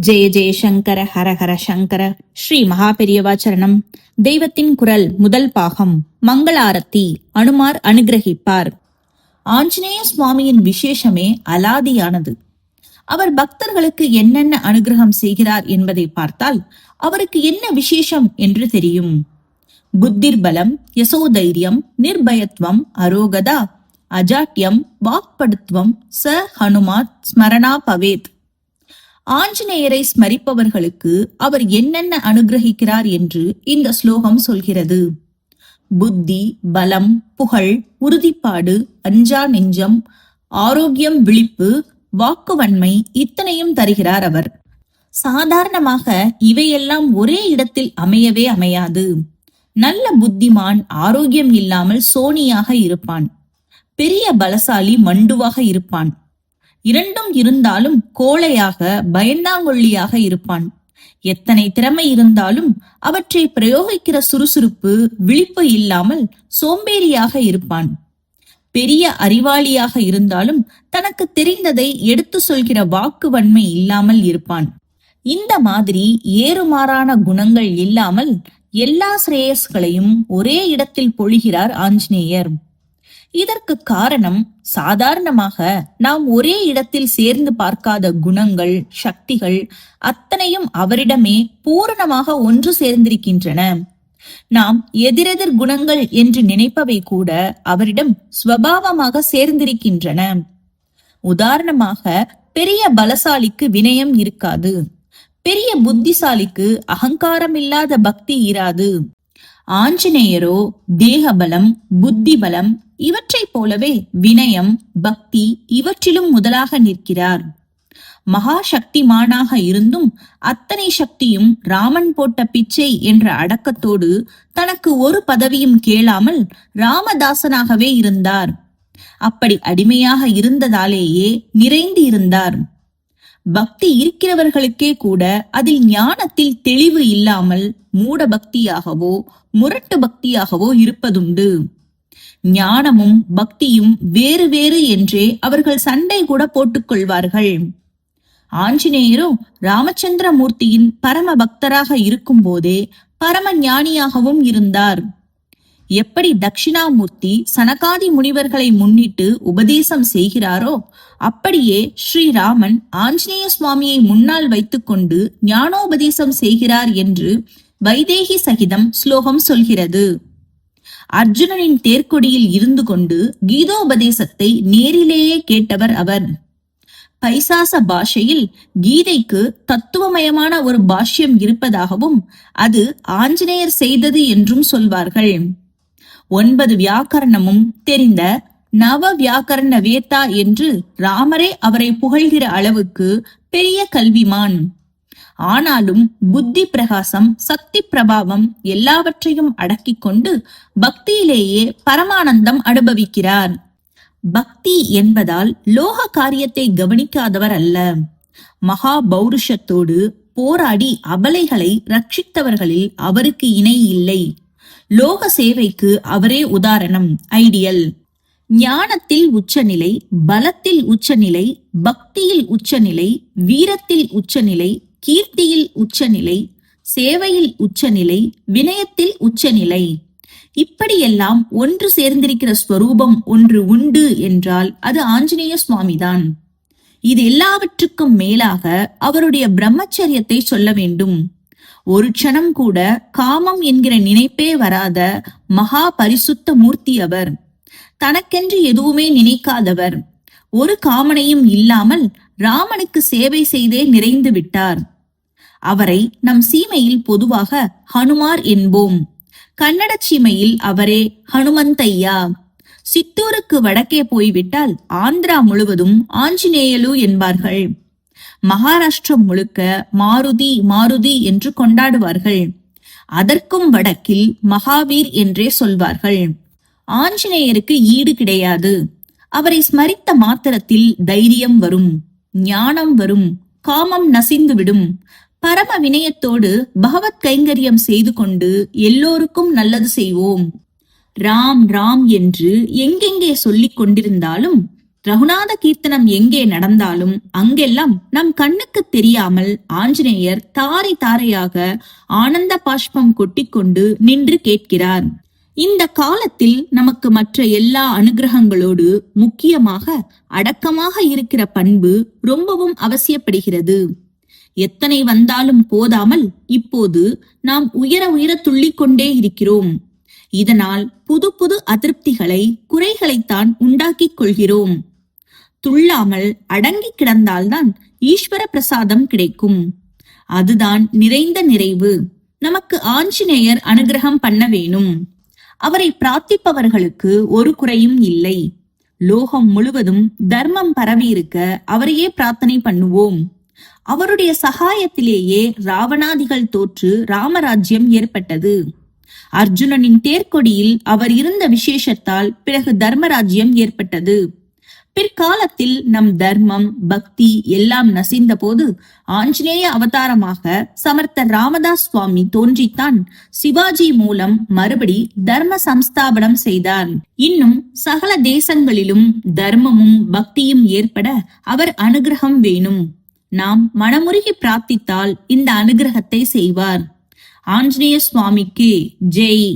ஜெய ஜெய சங்கர ஹர ஹர சங்கர. ஸ்ரீ மகாபெரியவாச்சரணம். தெய்வத்தின் குரல் முதல் பாகம். மங்கள-ஆரத்தி. அனுமார் அனுகிரகிப்பார். ஆஞ்சநேய சுவாமியின் விசேஷமே அலாதியானது. அவர் பக்தர்களுக்கு என்னென்ன அனுகிரகம் செய்கிறார் என்பதை பார்த்தால் அவருக்கு என்ன விசேஷம் என்று தெரியும். புத்திர்பலம், யசோதைரியம், நிர்பயத்வம், அரோகதா, அஜாட்யம், வாக்படுத்வம், ச ஹனுமாத் ஸ்மரணா பவேத். ஆஞ்சநேயரை ஸ்மரிப்பவர்களுக்கு அவர் என்னென்ன அனுகிரகிக்கிறார் என்று இந்த ஸ்லோகம் சொல்கிறது. புத்தி, பலம், புகழ், உறுதிப்பாடு, அஞ்சா நெஞ்சம், ஆரோக்கியம், விழிப்பு, வாக்குவன்மை இத்தனையும் தருகிறார் அவர். சாதாரணமாக இவையெல்லாம் ஒரே இடத்தில் அமையவே அமையாது. நல்ல புத்திமான் ஆரோக்கியம் இல்லாமல் சோனியாக இருப்பான். பெரிய பலசாலி மண்டுவாக இருப்பான். இரண்டும் இருந்தாலும் கோழையாக பயந்தாங்கொள்ளியாக இருப்பான். எத்தனை திறமை இருந்தாலும் அவற்றை பிரயோகிக்கிற சுறுசுறுப்பு, விழிப்பு இல்லாமல் சோம்பேறியாக இருப்பான். பெரிய அறிவாளியாக இருந்தாலும் தனக்கு தெரிந்ததை எடுத்து சொல்கிற வாக்குவன்மை இல்லாமல் இருப்பான். இந்த மாதிரி ஏறுமாறான குணங்கள் இல்லாமல் எல்லா சிரேயஸ்களையும் ஒரே இடத்தில் பொழிகிறார் ஆஞ்சநேயர். இதற்கு காரணம், சாதாரணமாக நாம் ஒரே இடத்தில் சேர்ந்து பார்க்காத குணங்கள், சக்திகள் அத்தனையும் அவரிடமே பூரணமாக ஒன்று சேர்ந்திருக்கின்றன. நாம் எதிரெதிர் குணங்கள் என்று நினைப்பவை கூட அவரிடம் ஸ்வபாவமாக சேர்ந்திருக்கின்றன. உதாரணமாக, பெரிய பலசாலிக்கு வினயம் இருக்காது. பெரிய புத்திசாலிக்கு அகங்காரம் இல்லாத பக்தி இராது. ஆஞ்சநேயரோ தேகபலம், புத்தி பலம் இவற்றை போலவே வினயம், பக்தி இவற்றிலும் முதலாக நிற்கிறார். மகா சக்திமானாக இருந்தும் அத்தனை சக்தியும் ராமன் போட்ட பிச்சை என்ற அடக்கத்தோடு தனக்கு ஒரு பதவியும் கேளாமல் ராமதாசனாகவே இருந்தார். அப்படி அடிமையாக இருந்ததாலேயே நிறைந்து இருந்தார். பக்தி இருக்கிறவர்களுக்கே கூட அதில் ஞானத்தில் தெளிவு இல்லாமல் மூட பக்தியாகவோ முரட்டு பக்தியாகவோ இருப்பதுண்டு. ஞானமும் பக்தியும் வேறு வேறு என்றே அவர்கள் சண்டை கூட போட்டுக் கொள்வார்கள். ஆஞ்சநேயரோ ராமச்சந்திரமூர்த்தியின் பரம பக்தராக இருக்கும் போதே பரம ஞானியாகவும் இருந்தார். எப்படி தட்சிணாமூர்த்தி சனகாதி முனிவர்களை முன்னிட்டு உபதேசம் செய்கிறாரோ அப்படியே ஸ்ரீராமன் ஆஞ்சநேய சுவாமியை முன்னால் வைத்துக் கொண்டு ஞானோபதேசம் செய்கிறார் என்று வைதேகி சகிதம் ஸ்லோகம் சொல்கிறது. அர்ஜுனனின் தேர்க்கொடியில் இருந்து கொண்டு கீதோபதேசத்தை நேரிலேயே கேட்டவர் அவர். பைசாச பாஷையில் கீதைக்கு தத்துவமயமான ஒரு பாஷ்யம் இருப்பதாகவும் அது ஆஞ்சநேயர் செய்தது என்றும் சொல்வார்கள். 9 வியாக்கரணமும் தெரிந்த நவ வியாக்கரண வேத்தா என்று ராமரே அவரை புகழ்கிற அளவுக்கு பெரிய கல்விமான். ஆனாலும் புத்தி பிரகாசம், சக்தி பிரபாவம் எல்லாவற்றையும் அடக்கிக் கொண்டு பக்தியிலேயே பரமானந்தம் அனுபவிக்கிறார். பக்தி என்பதால் லோக காரியத்தை கவனிக்காதவர் அல்ல. மகா பௌருஷத்தோடு போராடி அபலைகளை ரட்சித்தவர்களில் அவருக்கு இணை இல்லை. லோக சேவைக்கு அவரே உதாரணம், ஐடியல். ஞானத்தில் உச்சநிலை, பலத்தில் உச்சநிலை, பக்தியில் உச்சநிலை, வீரத்தில் உச்சநிலை, கீர்த்தியில் உச்சநிலை, சேவையில் உச்சநிலை, வினயத்தில் உச்சநிலை. இப்படியெல்லாம் ஒன்று சேர்ந்திருக்கிற ஸ்வரூபம் ஒன்று உண்டு என்றால் அது ஆஞ்சநேய சுவாமிதான். இது எல்லாவற்றுக்கும் மேலாக அவருடைய பிரம்மச்சரியத்தை சொல்ல வேண்டும். ஒரு க்ஷணம் கூட காமம் என்கிற நினைப்பே வராத மகா பரிசுத்த மூர்த்தி அவர். தனக்கென்று எதுவுமே நினைக்காதவர். ஒரு காமனையும் இல்லாமல் ராமனுக்கு சேவை செய்தே நிறைந்து விட்டார். அவரை நம் சீமையில் பொதுவாக ஹனுமார் என்போம். கன்னட சீமையில் அவரே ஹனுமந்தையா. சித்தூருக்கு வடக்கே போய்விட்டால் ஆந்திரா முழுவதும் ஆஞ்சநேயலு என்பார்கள். மகாராஷ்டிரம் முழுக்க மாருதி மாருதி என்று கொண்டாடுவார்கள். அதற்கும் வடக்கில் மகாவீர் என்றே சொல்வார்கள். ஆஞ்சநேயருக்கு ஈடு கிடையாது. அவரை ஸ்மரித்த மாத்திரத்தில் தைரியம் வரும், ஞானம் வரும், காமம் நசிந்துவிடும். பரம வினயத்தோடு பகவத் கைங்கரியம் செய்து கொண்டு எல்லோருக்கும் நல்லது செய்வோம். ராம் ராம் என்று எங்கெங்கே சொல்லிக் கொண்டிருந்தாலும் ரகுநாத கீர்த்தனம் எங்கே நடந்தாலும் அங்கெல்லாம் நம் கண்ணுக்கு தெரியாமல் ஆஞ்சநேயர் தாரை தாரையாக ஆனந்த பாஷ்பம் கொட்டிக்கொண்டு நின்று கேட்கிறார். இந்த காலத்தில் நமக்கு மற்ற எல்லா அனுகிரகங்களோடு முக்கியமாக அடக்கமாக இருக்கிற பண்பு ரொம்பவும் அவசியப்படுகிறது. எத்தனை வந்தாலும் போதாமல் இப்போது நாம் உயர உயர துள்ளிக் கொண்டே இருக்கிறோம். இதனால் புது புது அதிருப்திகளை குறைகளைத்தான் உண்டாக்கிக் கொள்கிறோம். துள்ளாமல் அடங்கி கிடந்தால்தான் ஈஸ்வர பிரசாதம் கிடைக்கும். அதுதான் நிறைந்த நிறைவு. நமக்கு ஆஞ்சநேயர் அனுகிரகம் பண்ண வேணும். அவரை பிரார்த்திப்பவர்களுக்கு ஒரு குறையும் இல்லை. லோகம் முழுவதும் தர்மம் பரவி இருக்க அவரையே பிரார்த்தனை பண்ணுவோம். அவருடைய சகாயத்திலேயே ராவணாதிகள் தோற்று ராமராஜ்யம் ஏற்பட்டது. அர்ஜுனனின் தேர்கொடியில் அவர் இருந்த விசேஷத்தால் பிறகு தர்மராஜ்யம் ஏற்பட்டது. பிற்காலத்தில் நம் தர்மம் பக்தி எல்லாம் நசிந்த போது ஆஞ்சநேய அவதாரமாக சமர்த்த ராமதாஸ் சுவாமி தோன்றித்தான் சிவாஜி மூலம் மறுபடி தர்ம சம்ஸ்தாபனம் செய்தார். இன்னும் சகல தேசங்களிலும் தர்மமும் பக்தியும் ஏற்பட அவர் அனுகிரகம் வேணும். நாம் மனமுருகி பிரார்த்தித்தால் இந்த அனுகிரகத்தை செய்வார். ஆஞ்சநேய சுவாமிக்கு ஜெய்.